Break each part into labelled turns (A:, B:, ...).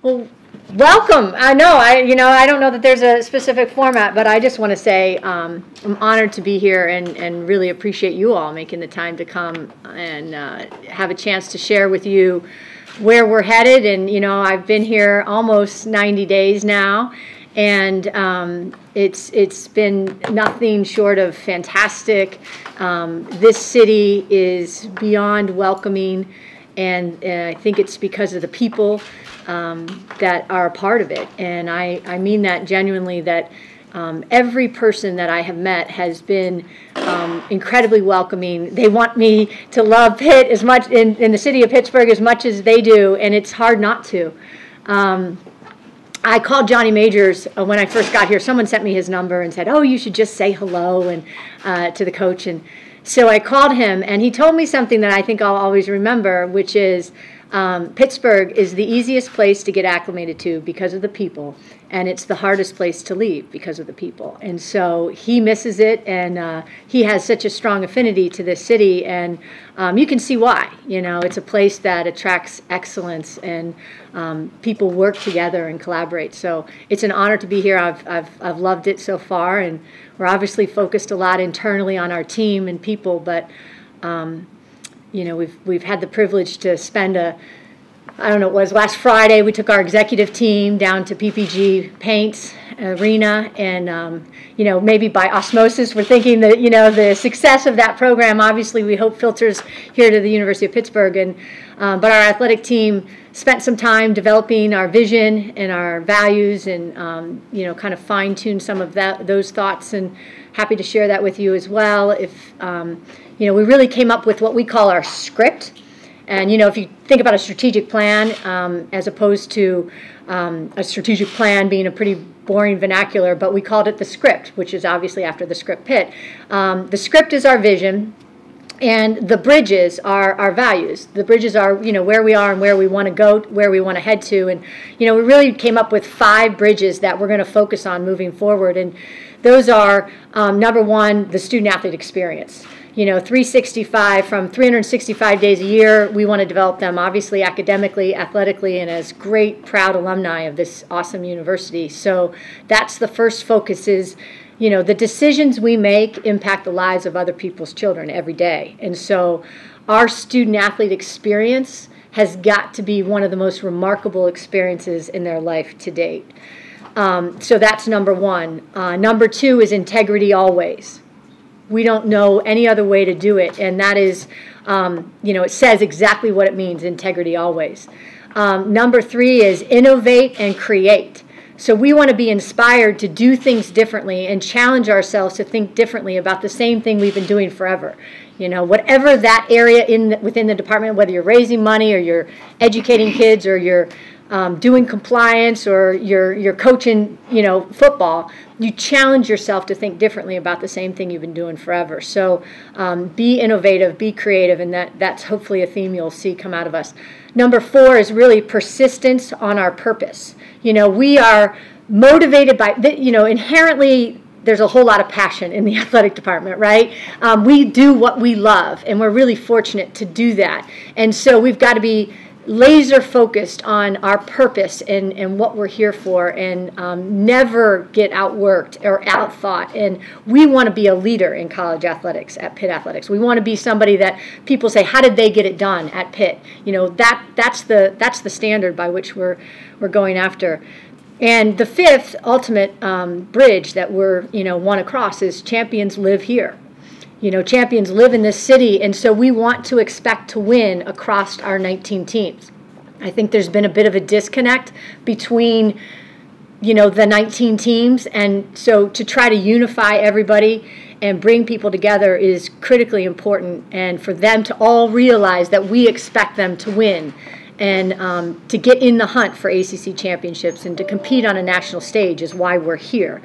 A: Well, welcome. I don't know that there's a specific format, but I just want to say I'm honored to be here and really appreciate you all making the time to come and have a chance to share with you where we're headed. And, I've been here almost 90 days now, and it's been nothing short of fantastic. This city is beyond welcoming, and I think it's because of the people that are a part of it. And I mean that genuinely, that every person that I have met has been incredibly welcoming. They want me to love Pitt as much, in the city of Pittsburgh, as much as they do, and it's hard not to. I called Johnny Majors when I first got here. Someone sent me his number and said, oh, you should just say hello and to the coach. And so I called him, and he told me something that I think I'll always remember, which is Pittsburgh is the easiest place to get acclimated to because of the people, and it's the hardest place to leave because of the people. And so he misses it, and he has such a strong affinity to this city, and you can see why. It's a place that attracts excellence, and people work together and collaborate. So it's an honor to be here. I've loved it so far, and we're obviously focused a lot internally on our team and people, but we've had the privilege to spend last Friday, we took our executive team down to PPG Paints Arena, and, maybe by osmosis, we're thinking that, the success of that program, obviously, we hope filters here to the University of Pittsburgh, and but our athletic team spent some time developing our vision and our values, and, kind of fine-tune some of those thoughts, and happy to share that with you as well. If we really came up with what we call our script. And, if you think about a strategic plan, as opposed to a strategic plan being a pretty boring vernacular, but we called it the script, which is obviously after the script Pitt. The script is our vision, and the bridges are our values. The bridges are, where we are and where we want to go, where we want to head to. And, we really came up with 5 bridges that we're going to focus on moving forward. And those are, number one, the student-athlete experience. 365 from 365 days a year, we want to develop them, obviously, academically, athletically, and as great, proud alumni of this awesome university. So that's the first focus is, the decisions we make impact the lives of other people's children every day. And so our student-athlete experience has got to be one of the most remarkable experiences in their life to date. So that's number one. Number two is integrity always. We don't know any other way to do it, and that is, it says exactly what it means, integrity always. Number three is innovate and create. So we want to be inspired to do things differently and challenge ourselves to think differently about the same thing we've been doing forever. Whatever that area within the department, whether you're raising money or you're educating kids or you're doing compliance or you're coaching, football, you challenge yourself to think differently about the same thing you've been doing forever. So be innovative, be creative, and that's hopefully a theme you'll see come out of us. Number four is really persistence on our purpose. We are motivated by, inherently there's a whole lot of passion in the athletic department, right? We do what we love, and we're really fortunate to do that. And so we've got to be laser focused on our purpose and what we're here for, and never get outworked or outthought. And we want to be a leader in college athletics at Pitt Athletics. We want to be somebody that people say, how did they get it done at Pitt? That's the standard by which we're going after. And the fifth ultimate bridge that we're want to cross is champions live here. Champions live in this city, and so we want to expect to win across our 19 teams. I think there's been a bit of a disconnect between, the 19 teams, and so to try to unify everybody and bring people together is critically important, and for them to all realize that we expect them to win and to get in the hunt for ACC championships and to compete on a national stage is why we're here.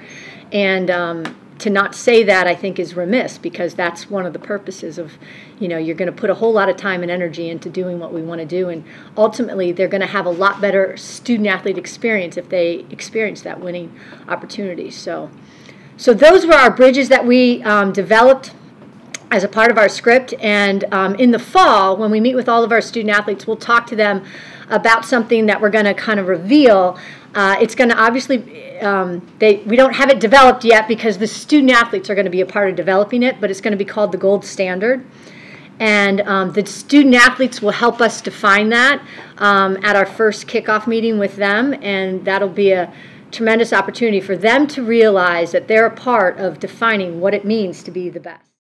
A: And to not say that, I think, is remiss, because that's one of the purposes of, you're going to put a whole lot of time and energy into doing what we want to do, and ultimately they're going to have a lot better student-athlete experience if they experience that winning opportunity. So those were our bridges that we developed as a part of our script, and in the fall, when we meet with all of our student-athletes, we'll talk to them about something that we're going to kind of reveal. It's going to obviously, we don't have it developed yet because the student athletes are going to be a part of developing it, but it's going to be called the gold standard. And the student athletes will help us define that at our first kickoff meeting with them, and that'll be a tremendous opportunity for them to realize that they're a part of defining what it means to be the best.